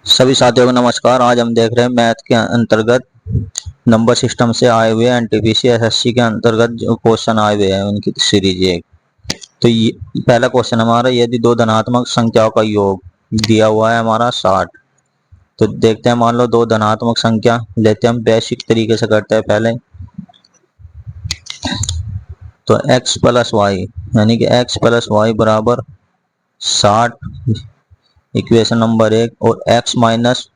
सभी साथियों को नमस्कार। आज हम देख रहे हैं मैथ के अंतर्गत नंबर सिस्टम से आए हुए एनटीपीसी एसएससी के अंतर्गत जो क्वेश्चन आए हुए हैं उनकी सीरीज एक। तो ये पहला क्वेश्चन हमारा, यदि दो धनात्मक संख्याओं का योग दिया हुआ है हमारा 60। तो देखते हैं, मान लो दो धनात्मक संख्या लेते हैं, हम बेसिक तरीके से करते हैं पहले। तो x प्लस वाई यानी कि x प्लस वाई बराबर 60, इक्वेशन नंबर एक। और x माइनस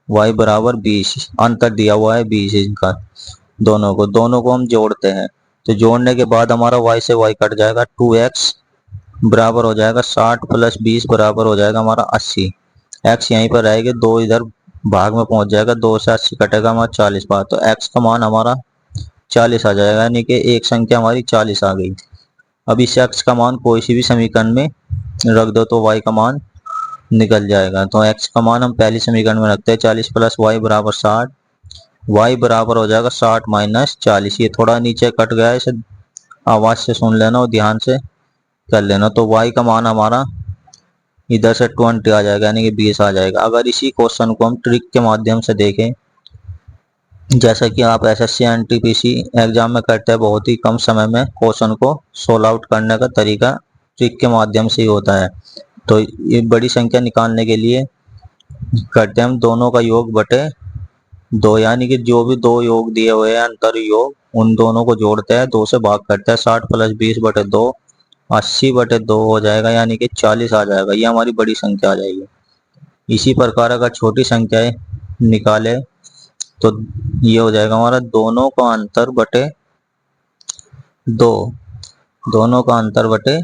वाई बराबर 20, अंतर दिया हुआ है 20 इनका। दोनों को हम जोड़ते हैं। तो जोड़ने के बाद हमारा y से y कट जाएगा, 2x बराबर हो जाएगा 60 प्लस 20 बराबर हो जाएगा हमारा 80। x यहीं पर रहेगा, 2 इधर भाग में पहुंच जाएगा, 2 से 80 कटेगा हमारा 40 बार। तो x का मान हमारा 40 आ जाएगा, यानी कि एक संख्या हमारी 40 आ गई। अब इस x का मान कोई सी भी समीकरण में रख दो तो y का मान निकल जाएगा। तो x का मान हम पहली समीकरण में रखते हैं, 40 प्लस वाई बराबर 60। y बराबर हो जाएगा 60 माइनस 40। ये थोड़ा नीचे कट गया है, इसे आवाज से सुन लेना और ध्यान से कर लेना। तो y का मान हमारा इधर से 20 आ जाएगा, यानी कि 20 आ जाएगा। अगर इसी क्वेश्चन को हम ट्रिक के माध्यम से देखें, जैसा कि आप एसएससी एनटीपीसी एग्जाम में करते हैं, बहुत ही कम समय में क्वेश्चन को सोल्व आउट करने का तरीका ट्रिक के माध्यम से ही होता है। तो ये बड़ी संख्या निकालने के लिए करते हैं हम दोनों का योग बटे दो, यानी कि जो भी दो योग दिए हुए हैं अंतर योग, उन दोनों को जोड़ते हैं, 2 से भाग करते हैं। 60 प्लस 20 बटे 2 80 बटे 2 हो जाएगा, यानी कि 40 आ जाएगा। ये हमारी बड़ी संख्या आ जाएगी। इसी प्रकार अगर छोटी संख्याएं निकाले तो ये हो जाएगा हमारा दोनों का अंतर बटे दो। दोनों का अंतर बटे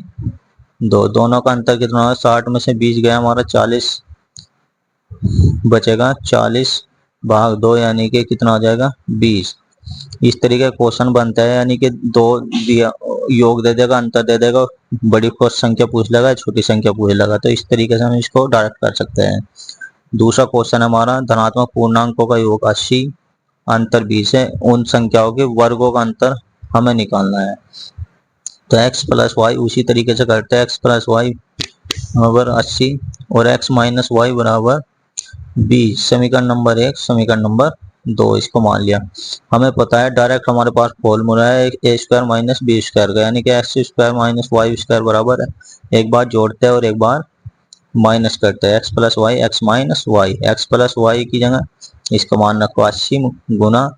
दो, दोनों का अंतर कितना है, 60 में से 20 गया हमारा 40 बचेगा, 40 भाग 2 यानी कि कितना हो जाएगा 20। इस तरीके का क्वेश्चन बनता है, यानी कि दो दिया योग दे देगा, अंतर दे देगा, बड़ी संख्या पूछ लेगा, छोटी संख्या पूछ लेगा। तो इस तरीके से हम इसको डायरेक्ट कर सकते हैं। दूसरा क्वेश्चन हमारा, धनात्मक पूर्णांकों का योग 80, अंतर 20 है, उन संख्याओं के वर्गों का अंतर हमें निकालना है। तो x प्लस वाई उसी तरीके से करते हैं, x प्लस वाई बराबर 80 और x माइनस वाई बराबर 20। समीकरण नंबर एक, समीकरण नंबर दो, इसको मान लिया। हमें पता है डायरेक्ट हमारे पास फॉर्मूला है a square minus b square का, यानी कि x square minus y square बराबर है, एक बार जोड़ते हैं और एक बार माइनस करते हैं। X plus y, x minus y, x plus y की जगह इसका मान रखो 80 गुना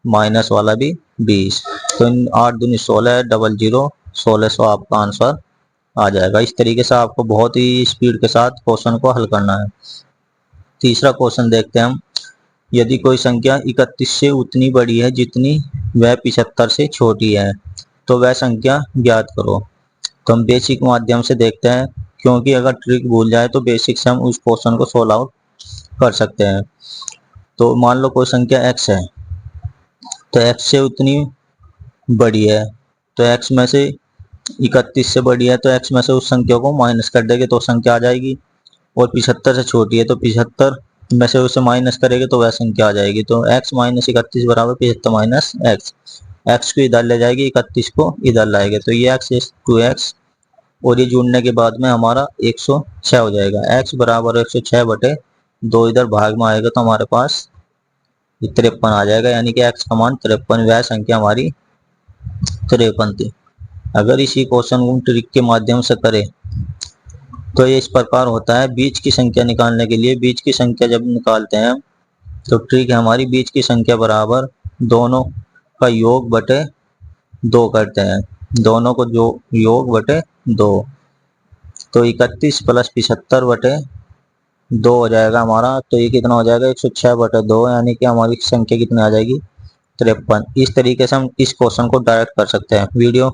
माइनस वाला भी 20। तो 8 दूनी 16 डबल 0 1600 आपका आंसर आ जाएगा। इस तरीके से आपको बहुत ही स्पीड के साथ क्वेश्चन को हल करना है। तीसरा क्वेश्चन देखते हैं हम, यदि कोई संख्या 31 से उतनी बड़ी है जितनी वह 75 से छोटी है, तो वह संख्या ज्ञात करो। तो हम बेसिक माध्यम से देखते हैं, क्योंकि अगर ट्रिक भूल जाए तो बेसिक से हम उस क्वेश्चन को सोल्व आउट कर सकते हैं। तो मान लो कोई संख्या x है, तो x से उतनी बड़ी है, तो x में से 31 से बड़ी है, तो x में से उस संख्या को माइनस कर देंगे तो संख्या आ जाएगी। और 75 से छोटी है, तो 75 में से उसे माइनस करेंगे तो वह संख्या आ जाएगी। तो x माइनस 31 बराबर 75 माइनस एक्स, एक्स को इधर ले जाएगी, 31 को इधर लाएंगे, तो ये x 2x, और ये जुड़ने के बाद में हमारा 106 हो जाएगा। x बराबर 106 बटे 2 इधर भाग में आएगा, तो हमारे पास 53 आ जाएगा, यानी कि x का मान 53, वह संख्या हमारी 53 थी। अगर इसी क्वेश्चन को हम ट्रिक के माध्यम से करें तो ये इस प्रकार होता है। बीच की संख्या निकालने के लिए, बीच की संख्या जब निकालते हैं तो ट्रिक है हमारी, बीच की संख्या बराबर दोनों का योग बटे 2 करते हैं, दोनों को जो योग बटे 2। तो 31 प्लस 75 बटे 2 हो जाएगा हमारा, तो ये कितना हो जाएगा 106 बटे 2, यानी कि हमारी संख्या कितनी आ जाएगी 53। इस तरीके से हम इस क्वेश्चन को डायरेक्ट कर सकते हैं। वीडियो